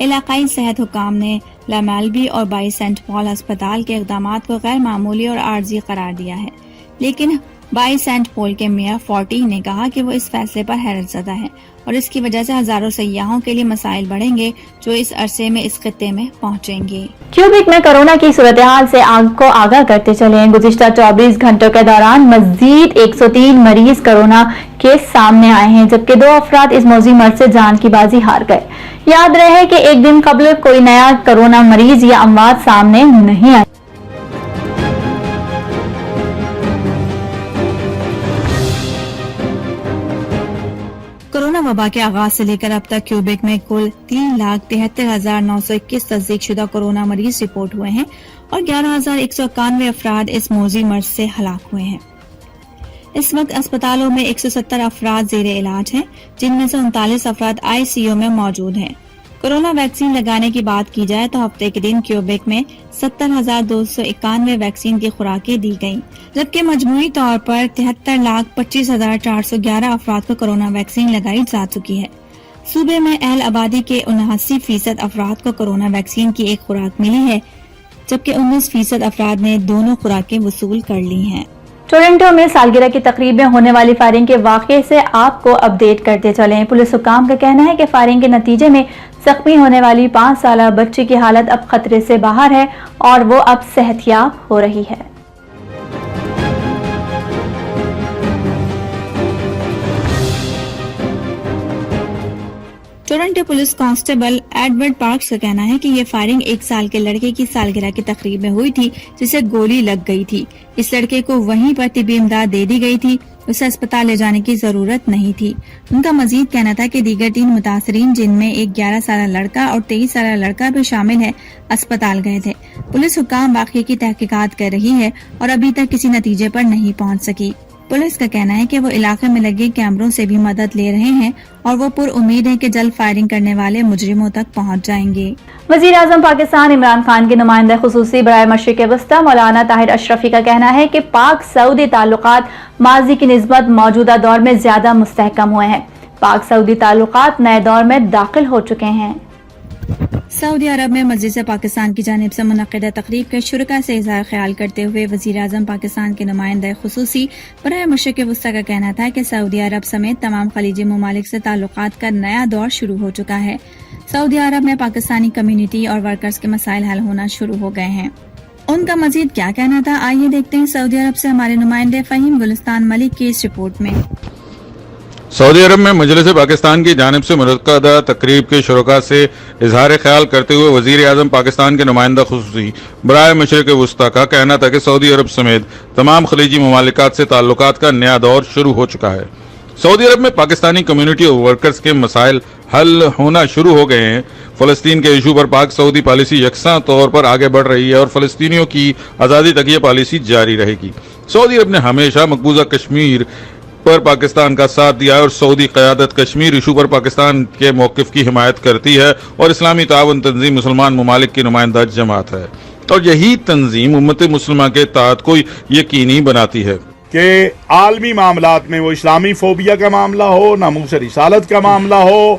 علاقائی صحت حکام نے لامالبی اور بائی سینٹ پال ہسپتال کے اقدامات کو غیر معمولی اور عارضی قرار دیا ہے، لیکن بائی سینٹ پول کے میئر فورٹی نے کہا کہ وہ اس فیصلے پر حیرت زدہ ہیں اور اس کی وجہ سے ہزاروں سیاحوں کے لیے مسائل بڑھیں گے جو اس عرصے میں اس خطے میں پہنچیں گے۔ کیوبیک میں کورونا کی صورتحال سے کو آگاہ کرتے چلیں۔ گزشتہ 24 گھنٹوں کے دوران مزید 103 مریض کورونا کے سامنے آئے ہیں، جبکہ 2 افراد اس موذی مرض سے جان کی بازی ہار گئے۔ یاد رہے کہ ایک دن قبل کوئی نیا کورونا مریض یا اموات سامنے نہیں آئی۔ کورونا وبا کے آغاز سے لے کر اب تک کیوبیک میں کل 3,73,921 تصدیق شدہ کورونا مریض رپورٹ ہوئے ہیں اور 11,191 افراد اس موذی مرض سے ہلاک ہوئے ہیں۔ اس وقت اسپتالوں میں 170 افراد زیر علاج ہیں، جن میں سے 39 افراد ICU میں موجود ہیں۔ کورونا ویکسین لگانے کی بات کی جائے تو ہفتے کے دن کیوبیک میں 70,291 ویکسین کی خوراکیں دی گئیں، جبکہ مجموعی طور پر 73,25,411 افراد کو کورونا ویکسین لگائی جا چکی ہے۔ صوبے میں اہل آبادی کے 79% افراد کو کورونا ویکسین کی ایک خوراک ملی ہے، جبکہ 19% افراد نے دونوں خوراکیں وصول کر لی ہیں۔ ٹورنٹو میں سالگرہ کی تقریب میں ہونے والی فائرنگ کے واقعے سے آپ کو اپڈیٹ کرتے چلیں۔ پولیس حکام کا کہنا ہے کہ فائرنگ کے نتیجے میں زخمی ہونے والی 5 سالہ بچی کی حالت اب خطرے سے باہر ہے اور وہ اب صحت یاب ہو رہی ہے۔ Toronto police constable Edward parks کا کہنا ہے کہ یہ فائرنگ 1 سال کے لڑکے کی سالگرہ کی تقریب میں ہوئی تھی جسے گولی لگ گئی تھی۔ اس لڑکے کو وہیں پر طبی امداد دے دی گئی تھی، اسے اسپتال لے جانے کی ضرورت نہیں تھی۔ ان کا مزید کہنا تھا کہ دیگر 3 متاثرین جن میں ایک 11 سالہ لڑکا اور 23 سالہ لڑکا بھی شامل ہے، اسپتال گئے تھے۔ پولیس حکام واقعے کی تحقیقات کر رہی ہے اور ابھی تک کسی نتیجے پر نہیں پہنچ سکی۔ پولیس کا کہنا ہے کہ وہ علاقے میں لگے کیمروں سے بھی مدد لے رہے ہیں اور وہ پر امید ہے کہ جلد فائرنگ کرنے والے مجرموں تک پہنچ جائیں گے۔ وزیر اعظم پاکستان عمران خان کے نمائندہ خصوصی برائے مشرق وسطی مولانا طاہر اشرفی کا کہنا ہے کہ پاک سعودی تعلقات ماضی کی نسبت موجودہ دور میں زیادہ مستحکم ہوئے ہیں۔ پاک سعودی تعلقات نئے دور میں داخل ہو چکے ہیں۔ سعودی عرب میں مجلس پاکستان کی جانب سے منعقدہ تقریب کے شرکاء سے اظہار خیال کرتے ہوئے وزیر اعظم پاکستان کے نمائندہ خصوصی برائے مشرق وسطی کا کہنا تھا کہ سعودی عرب سمیت تمام خلیجی ممالک سے تعلقات کا نیا دور شروع ہو چکا ہے۔ سعودی عرب میں پاکستانی کمیونٹی اور ورکرز کے مسائل حل ہونا شروع ہو گئے ہیں۔ ان کا مزید کیا کہنا تھا، آئیے دیکھتے ہیں سعودی عرب سے ہمارے نمائندے فہیم گلستان ملک کی اس رپورٹ میں۔ سعودی عرب میں مجلس پاکستان کی جانب سے منعقدہ تقریب کے شرکاء سے اظہار خیال کرتے ہوئے وزیر اعظم پاکستان کے نمائندہ خصوصی برائے مشرق وسطی کا کہنا تھا کہ سعودی عرب سمیت تمام خلیجی ممالکات سے تعلقات کا نیا دور شروع ہو چکا ہے۔ سعودی عرب میں پاکستانی کمیونٹی اور ورکرز کے مسائل حل ہونا شروع ہو گئے ہیں۔ فلسطین کے ایشو پر پاک سعودی پالیسی یکساں طور پر آگے بڑھ رہی ہے اور فلسطینیوں کی آزادی تک یہ پالیسی جاری رہے گی۔ سعودی عرب نے ہمیشہ مقبوضہ کشمیر پر پاکستان کا ساتھ دیا ہے اور سعودی قیادت کشمیر ایشو پر پاکستان کے موقف کی حمایت کرتی ہے اور اسلامی تعاون تنظیم مسلمان ممالک کی نمائندہ جماعت ہے، اور یہی تنظیم امت مسلمہ کے اتحاد کو یقینی بناتی ہے کہ عالمی معاملات میں وہ اسلامی فوبیا کا معاملہ ہو، ناموس رسالت کا معاملہ ہو،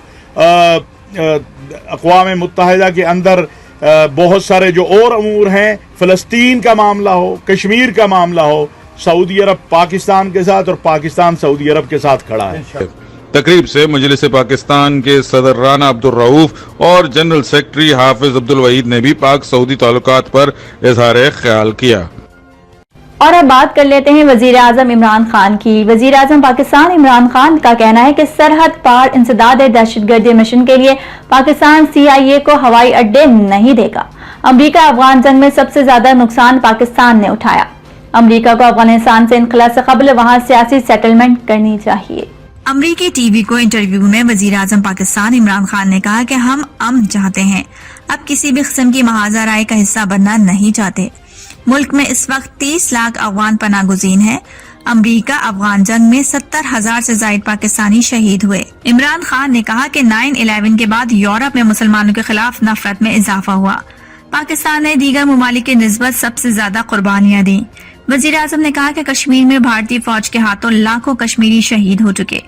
اقوام متحدہ کے اندر بہت سارے جو اور امور ہیں، فلسطین کا معاملہ ہو، کشمیر کا معاملہ ہو، سعودی عرب پاکستان کے ساتھ اور پاکستان سعودی عرب کے ساتھ کھڑا ہے۔ تقریب سے مجلس پاکستان کے صدر رانا عبدالرؤوف اور جنرل سیکرٹری حافظ عبدالوحید نے بھی پاک سعودی تعلقات پر اظہار خیال کیا۔ اور اب بات کر لیتے ہیں وزیر اعظم عمران خان کی۔ وزیر اعظم پاکستان عمران خان کا کہنا ہے کہ سرحد پار انسداد دہشت گردی مشن کے لیے پاکستان CIA کو ہوائی اڈے نہیں دے گا۔ امریکہ افغان جنگ میں سب سے زیادہ نقصان پاکستان نے اٹھایا۔ امریکہ کو افغانستان سے انخلا سے قبل وہاں سیاسی سیٹلمنٹ کرنی چاہیے۔ امریکی ٹی وی کو انٹرویو میں وزیر اعظم پاکستان عمران خان نے کہا کہ ہم امن چاہتے ہیں، اب کسی بھی قسم کی محاذہ رائے کا حصہ بننا نہیں چاہتے۔ ملک میں اس وقت 30 لاکھ افغان پناہ گزین ہیں۔ امریکہ افغان جنگ میں 70,000 سے زائد پاکستانی شہید ہوئے۔ عمران خان نے کہا کہ 9/11 کے بعد یورپ میں مسلمانوں کے خلاف نفرت میں اضافہ ہوا۔ پاکستان نے دیگر ممالک کی نسبت سب سے زیادہ قربانیاں دیں۔ وزیر اعظم نے کہا کہ کشمیر میں بھارتی فوج کے ہاتھوں لاکھوں کشمیری شہید ہو چکے۔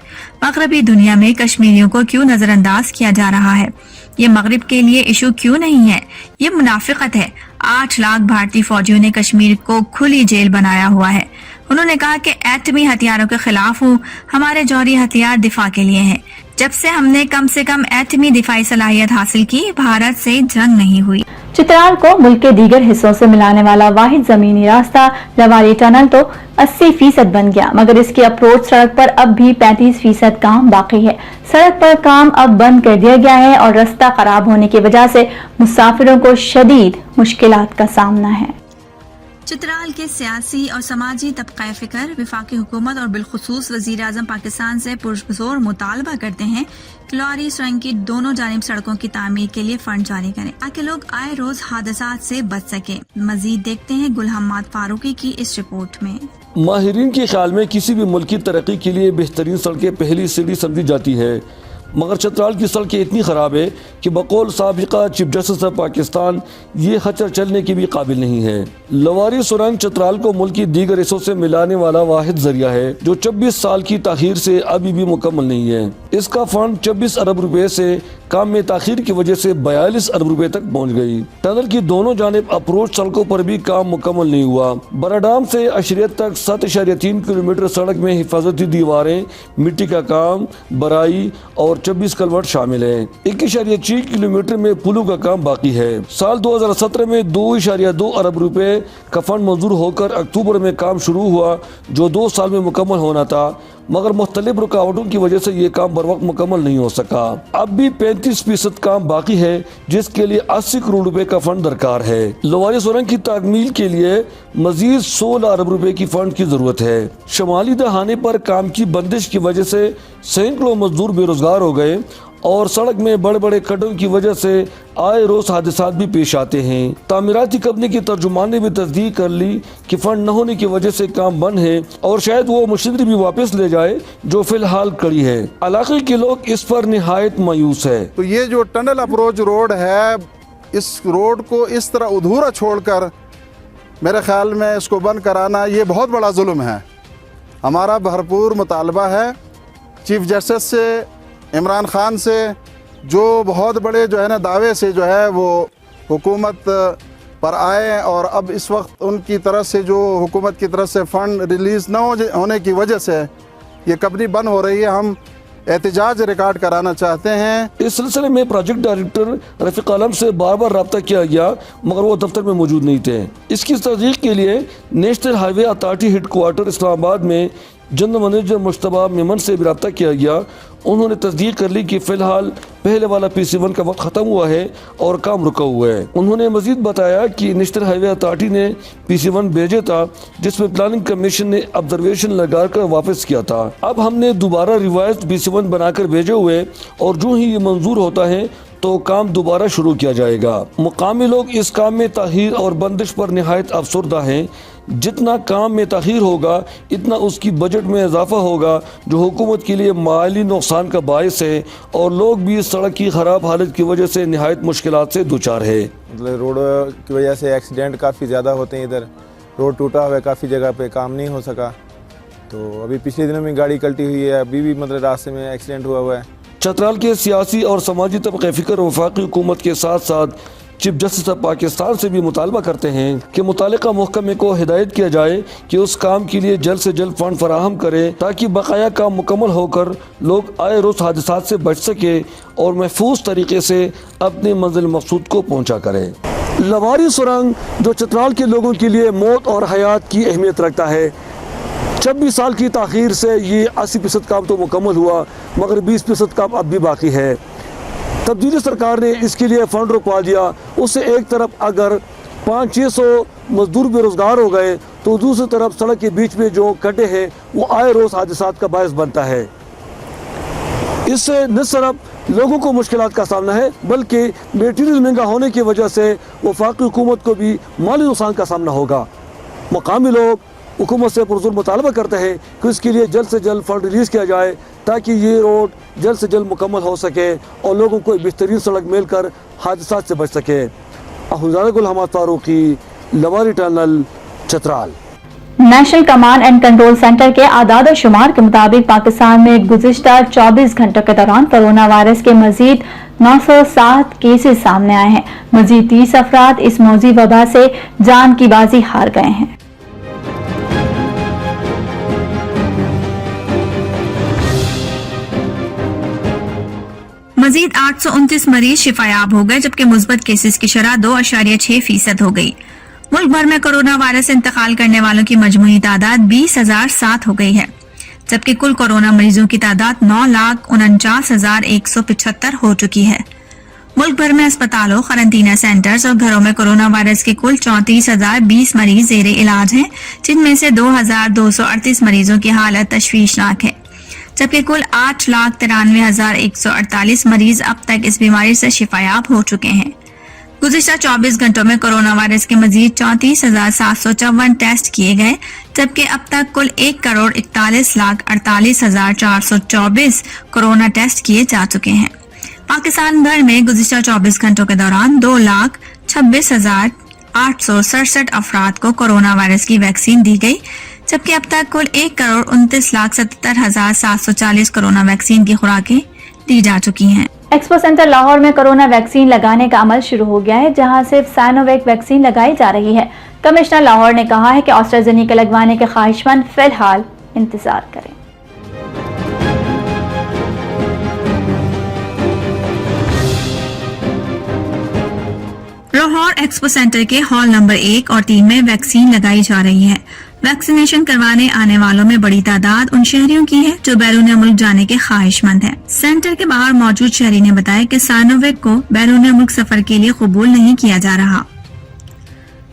مغربی دنیا میں کشمیریوں کو کیوں نظر انداز کیا جا رہا ہے؟ یہ مغرب کے لیے ایشو کیوں نہیں ہے؟ یہ منافقت ہے۔ 8 لاکھ بھارتی فوجیوں نے کشمیر کو کھلی جیل بنایا ہوا ہے۔ انہوں نے کہا کہ ایٹمی ہتھیاروں کے خلاف ہوں، ہمارے جوہری ہتھیار دفاع کے لیے ہیں۔ جب سے ہم نے کم سے کم ایٹمی دفاعی صلاحیت حاصل کی، بھارت سے جنگ نہیں ہوئی۔ چترال کو ملک کے دیگر حصوں سے ملانے والا واحد زمینی راستہ لواری ٹنل تو 80% بن گیا، مگر اس کی اپروچ سڑک پر اب بھی 35% کام باقی ہے۔ سڑک پر کام اب بند کر دیا گیا ہے اور راستہ خراب ہونے کی وجہ سے مسافروں کو شدید مشکلات کا سامنا ہے۔ چترال کے سیاسی اور سماجی طبقہ فکر وفاقی حکومت اور بالخصوص وزیر اعظم پاکستان سے پرزور مطالبہ کرتے ہیں کہ لواری سرنگ کی دونوں جانب سڑکوں کی تعمیر کے لیے فنڈ جاری کریں تاکہ لوگ آئے روز حادثات سے بچ سکیں۔ مزید دیکھتے ہیں گل حماد فاروقی کی اس رپورٹ میں۔ ماہرین کے خیال میں کسی بھی ملک کی ترقی کے لیے بہترین سڑکیں پہلی سیڑھی سمجھی جاتی ہے، مگر چترال کی سڑکیں اتنی خراب ہے کہ بقول سابقہ چیف جسٹس آف پاکستان یہ خچر چلنے کی بھی قابل نہیں ہے۔ لواری سرنگ چترال کو ملک کی دیگر حصوں سے ملانے والا واحد ذریعہ ہے جو 26 سال کی تاخیر سے ابھی بھی مکمل نہیں ہے۔ اس کا فنڈ 26 ارب روپے سے کام میں تاخیر کی وجہ سے 42 ارب روپے تک پہنچ گئی۔ ٹنل کی دونوں جانب اپروچ سڑکوں پر بھی کام مکمل نہیں ہوا۔ براڈام سے اشریت تک 7.3 کلومیٹر سڑک میں حفاظتی دیواریں، مٹی کا کام، برائی اور 24 کلورٹ شامل ہیں۔ 1.6 کلومیٹر میں پلوں کا کام باقی ہے۔ سال 2017 میں 2.2 ارب روپے کا فنڈ منظور ہو کر اکتوبر میں کام شروع ہوا جو 2 سال میں مکمل ہونا تھا، مگر مختلف رکاوٹوں کی وجہ سے یہ کام بروقت مکمل نہیں ہو سکا۔ اب بھی 35% کام باقی ہے جس کے لیے 80 کروڑ روپے کا فنڈ درکار ہے۔ لواری سرنگ کی تکمیل کے لیے مزید 16 ارب روپے کی فنڈ کی ضرورت ہے۔ شمالی دہانے پر کام کی بندش کی وجہ سے سینکڑوں مزدور بے روزگار ہو گئے اور سڑک میں بڑے بڑے کھڈوں کی وجہ سے آئے روز حادثات بھی پیش آتے ہیں۔ تعمیراتی کمپنی کی ترجمان نے بھی تصدیق کر لی کہ فنڈ نہ ہونے کی وجہ سے کام بند ہے اور شاید وہ مشتری بھی واپس لے جائے جو فی الحال کڑی ہے۔ علاقے کے لوگ اس پر نہایت مایوس ہے۔ تو یہ جو ٹنل اپروچ روڈ ہے، اس روڈ کو اس طرح ادھورا چھوڑ کر میرے خیال میں اس کو بند کرانا یہ بہت بڑا ظلم ہے۔ ہمارا بھرپور مطالبہ ہے چیف جسٹس سے، عمران خان سے، جو بہت بڑے جو ہے نا دعوے سے جو ہے وہ حکومت پر آئے اور اب اس وقت ان کی طرف سے جو حکومت کی طرف سے فنڈ ریلیز نہ ہونے کی وجہ سے یہ کمپنی بند ہو رہی ہے۔ ہم احتجاج ریکارڈ کرانا چاہتے ہیں۔ اس سلسلے میں پروجیکٹ ڈائریکٹر رفیق عالم سے بار بار رابطہ کیا گیا مگر وہ دفتر میں موجود نہیں تھے۔ اس کی تصدیق کے لیے نیشنل ہائی وے اتھارٹی ہیڈ کوارٹر اسلام آباد میں جنرل منیجر مشتبہ میمن سے بھی رابطہ کیا گیا۔ انہوں نے تصدیق کر لی کہ فی الحال پہلے والا PC1 کا وقت ختم ہوا ہے اور کام رکا ہوا ہے۔ انہوں نے مزید بتایا کہ نیشنل ہائی وے اتھارٹی نے PC1 بھیجے تھا جس میں پلاننگ کمیشن نے آبزرویشن لگا کر واپس کیا تھا۔ اب ہم نے دوبارہ ریوائزڈ PC1 بنا کر بھیجے ہوئے اور جو ہی یہ منظور ہوتا ہے تو کام دوبارہ شروع کیا جائے گا۔ مقامی لوگ اس کام میں تاخیر اور بندش پر نہایت افسردہ ہیں۔ جتنا کام میں تاخیر ہوگا اتنا اس کی بجٹ میں اضافہ ہوگا جو حکومت کے لیے مالی نقصان کا باعث ہے اور لوگ بھی سڑک کی خراب حالت کی وجہ سے نہایت مشکلات سے دوچار ہے۔ مطلب روڈ کی وجہ سے ایکسیڈنٹ کافی زیادہ ہوتے ہیں، ادھر روڈ ٹوٹا ہوا ہے، کافی جگہ پہ کام نہیں ہو سکا، تو ابھی پچھلے دنوں میں گاڑی کلٹی ہوئی ہے، ابھی بھی مطلب راستے میں ایکسیڈنٹ ہوا ہے۔ چترال کے سیاسی اور سماجی طبقہ فکر وفاقی حکومت کے ساتھ ساتھ چیف جسٹس آف پاکستان سے بھی مطالبہ کرتے ہیں کہ متعلقہ محکمے کو ہدایت کیا جائے کہ اس کام کے لیے جلد سے جلد فنڈ فراہم کرے تاکہ بقایا کام مکمل ہو کر لوگ آئے روز حادثات سے بچ سکے اور محفوظ طریقے سے اپنے منزل مقصود کو پہنچا کرے۔ لواری سرنگ جو چترال کے لوگوں کے لیے موت اور حیات کی اہمیت رکھتا ہے، 26 سال کی تاخیر سے یہ 80% کام تو مکمل ہوا مگر 20% کام اب بھی باقی ہے۔ تبدیلی سرکار نے اس کے لیے فنڈ رکوا دیا، اس سے ایک طرف اگر 500-600 مزدور بے روزگار ہو گئے تو دوسری طرف سڑک کے بیچ میں جو کھڈے ہیں وہ آئے روز حادثات کا باعث بنتا ہے۔ اس سے نہ صرف لوگوں کو مشکلات کا سامنا ہے بلکہ میٹیریل مہنگا ہونے کی وجہ سے وفاقی حکومت کو بھی مالی نقصان کا سامنا ہوگا۔ مقامی لوگ حکومت سے پرزور مطالبہ کرتے ہیں کہ اس کے لیے جلد سے جلد فنڈ ریلیز کیا جائے تاکہ یہ روڈ جلد سے جلد مکمل ہو سکے اور لوگوں کو بہترین سڑک مل کر حادثات سے بچ سکے۔ Gul Hammad Farooqui, Lowari tunnel, Chitral. National command and control centre کے اعداد و شمار کے مطابق پاکستان میں گزشتہ 24 گھنٹوں کے دوران کرونا وائرس کے مزید 907 کیسز سامنے آئے ہیں. مزید 30 افراد اس موذی وبا سے جان کی بازی ہار گئے ہیں. مزید 829 مریض شفایاب ہو گئے جبکہ مثبت کیسز کی شرح 2.6% ہو گئی. ملک بھر میں کرونا وائرس سے انتقال کرنے والوں کی مجموعی تعداد 20,007 ہو گئی ہے جبکہ کل کورونا مریضوں کی تعداد 9,49,175 ہو چکی ہے. ملک بھر میں اسپتالوں، قرنطینہ سینٹرز اور گھروں میں کورونا وائرس کے کل 34,020 مریض زیر علاج ہیں جن میں سے 2,238 مریضوں کی حالت تشویشناک ہے جبکہ کل 8,93,148 مریض اب تک اس بیماری سے شفایاب ہو چکے ہیں. گزشتہ 24 گھنٹوں میں کورونا وائرس کے مزید 34,754 ٹیسٹ کیے گئے جبکہ اب تک کل 1,41,48,424 کورونا ٹیسٹ کیے جا چکے ہیں. پاکستان بھر میں گزشتہ 24 گھنٹوں کے دوران 2,26,867 افراد کو کورونا وائرس کی ویکسین دی گئی جبکہ اب تک کل 1,29,77,740 کورونا ویکسین کی خوراکیں دی جا چکی ہیں. ایکسپو سینٹر لاہور میں کورونا ویکسین لگانے کا عمل شروع ہو گیا ہے جہاں صرف سائنوویک ویکسین لگائی جا رہی ہے. کمشنر لاہور نے کہا ہے کہ آسٹرازینیکا لگوانے کے خواہشمند فی الحال انتظار کریں. لاہور ایکسپو سینٹر کے ہال نمبر 1 اور 3 میں ویکسین لگائی جا رہی ہے. ویکسینیشن کروانے آنے والوں میں بڑی تعداد ان شہریوں کی ہے جو بیرون ملک جانے کے خواہش مند ہیں. سینٹر کے باہر موجود شہری نے بتایا کہ سائنوویک کو بیرون ملک سفر کے لیے قبول نہیں کیا جا رہا.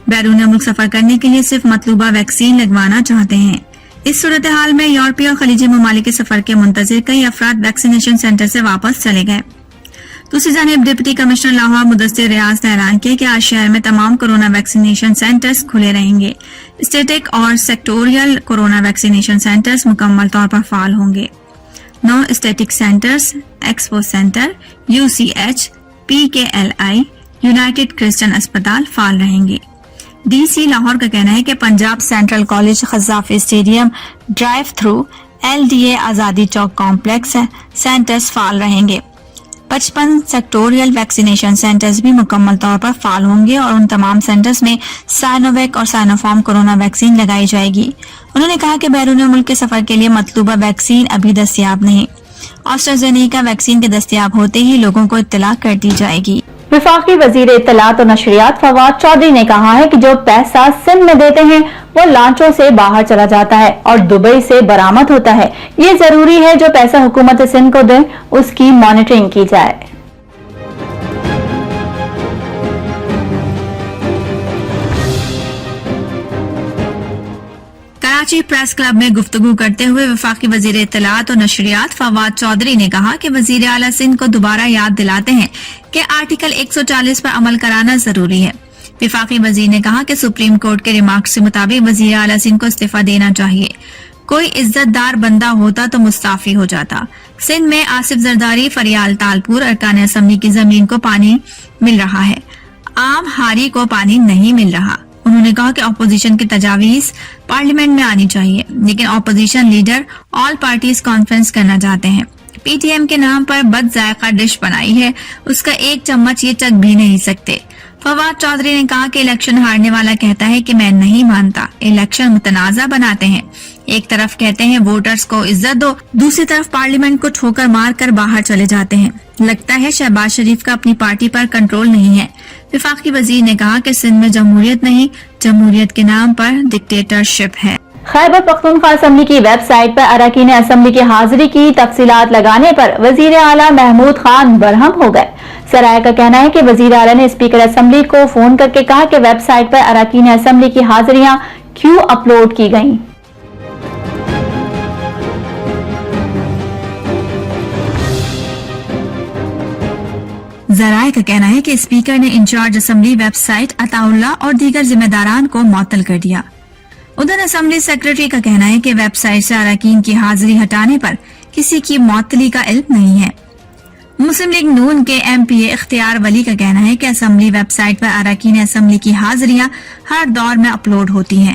بیرون ملک سفر کرنے کے لیے صرف مطلوبہ ویکسین لگوانا چاہتے ہیں. اس صورتحال میں یورپی اور خلیجی ممالک کے سفر کے منتظر کئی افراد ویکسینیشن سینٹر سے واپس چلے گئے. دوسری جانب ڈپٹی کمشنر لاہور مدثر ریاض نے اعلان کیا کہ آج شہر میں تمام کورونا ویکسینیشن سینٹرز کھلے رہیں گے. اسٹیٹک اور سیکٹوریل کورونا ویکسینیشن سینٹرز مکمل طور پر فعال ہوں گے. 9 static centres expo centre, UCH، PKLI، United Christian اسپتال فعال رہیں گے. DC لاہور کا کہنا ہے کہ Punjab central college Gaddafi stadium, drive through, LDA Azadi چوک کمپلیکس سینٹرز فعال رہیں گے. 55 سیکٹوریل ویکسینیشن سینٹرز بھی مکمل طور پر فعال ہوں گے اور ان تمام سینٹرز میں سائنوویک اور سائنوفارم کورونا ویکسین لگائی جائے گی. انہوں نے کہا کہ بیرون ملک کے سفر کے لیے مطلوبہ ویکسین ابھی دستیاب نہیں. آسٹرازینیکا ویکسین کے دستیاب ہوتے ہی لوگوں کو اطلاع کر دی جائے گی. وفاقی وزیر اطلاعات و نشریات فواد چودھری نے کہا ہے کہ جو پیسہ سندھ میں دیتے ہیں وہ لانچوں سے باہر چلا جاتا ہے اور دبئی سے برآمد ہوتا ہے. یہ ضروری ہے جو پیسہ حکومت سندھ کو دے اس کی مانیٹرنگ کی جائے. کراچی پریس کلب میں گفتگو کرتے ہوئے وفاقی وزیر اطلاعات و نشریات فواد چودھری نے کہا کہ وزیر اعلیٰ سندھ کو دوبارہ یاد دلاتے ہیں کہ آرٹیکل 140 پر عمل کرانا ضروری ہے. وفاقی وزیر نے کہا کہ سپریم کورٹ کے ریمارکس کے مطابق وزیر اعلیٰ سندھ کو استعفیٰ دینا چاہیے. کوئی عزت دار بندہ ہوتا تو مستعفی ہو جاتا. سندھ میں آصف زرداری، فریال تالپور، ارکان اسمبلی کی زمین کو پانی مل رہا ہے، عام ہاری کو پانی نہیں مل رہا. انہوں نے کہا کہ اپوزیشن کی تجاویز پارلیمنٹ میں آنی چاہیے لیکن opposition leader all parties conference کرنا چاہتے ہیں. PTM کے نام پر بد ذائقہ ڈش بنائی ہے، اس کا ایک چمچ یہ چکھ بھی نہیں سکتے. فواد چودھری نے کہا کہ الیکشن ہارنے والا کہتا ہے کہ میں نہیں مانتا. الیکشن متنازع بناتے ہیں، ایک طرف کہتے ہیں ووٹرز کو عزت دو، دوسری طرف پارلیمنٹ کو ٹھوکر مار کر باہر چلے جاتے ہیں. لگتا ہے شہباز شریف کا اپنی پارٹی پر کنٹرول نہیں ہے. وفاقی وزیر نے کہا کہ سندھ میں جمہوریت نہیں، جمہوریت کے نام پر ڈکٹیٹرشپ ہے. خیبر پختونخوا اسمبلی کی ویب سائٹ پر اراکین اسمبلی کی حاضری کی تفصیلات لگانے پر وزیر اعلیٰ محمود خان برہم ہو گئے. سرائے کا کہنا ہے کہ وزیر اعلیٰ نے اسپیکر اسمبلی کو فون کر کے کہا کہ ویب سائٹ پر اراکین اسمبلی کی حاضریاں کیوں اپلوڈ کی گئیں. ذرائع کا کہنا ہے کہ اسپیکر نے انچارج اسمبلی ویب سائٹ عطا اللہ اور دیگر ذمہ داران کو معطل کر دیا. ادھر اسمبلی سیکرٹری کا کہنا ہے کہ ویب سائٹ سے اراکین کی حاضری ہٹانے پر کسی کی معطلی کا علم نہیں ہے. مسلم لیگ نون کے MPA اختیار ولی کا کہنا ہے کہ اسمبلی ویب سائٹ پر اراکین اسمبلی کی حاضریاں ہر دور میں اپلوڈ ہوتی ہیں.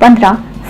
15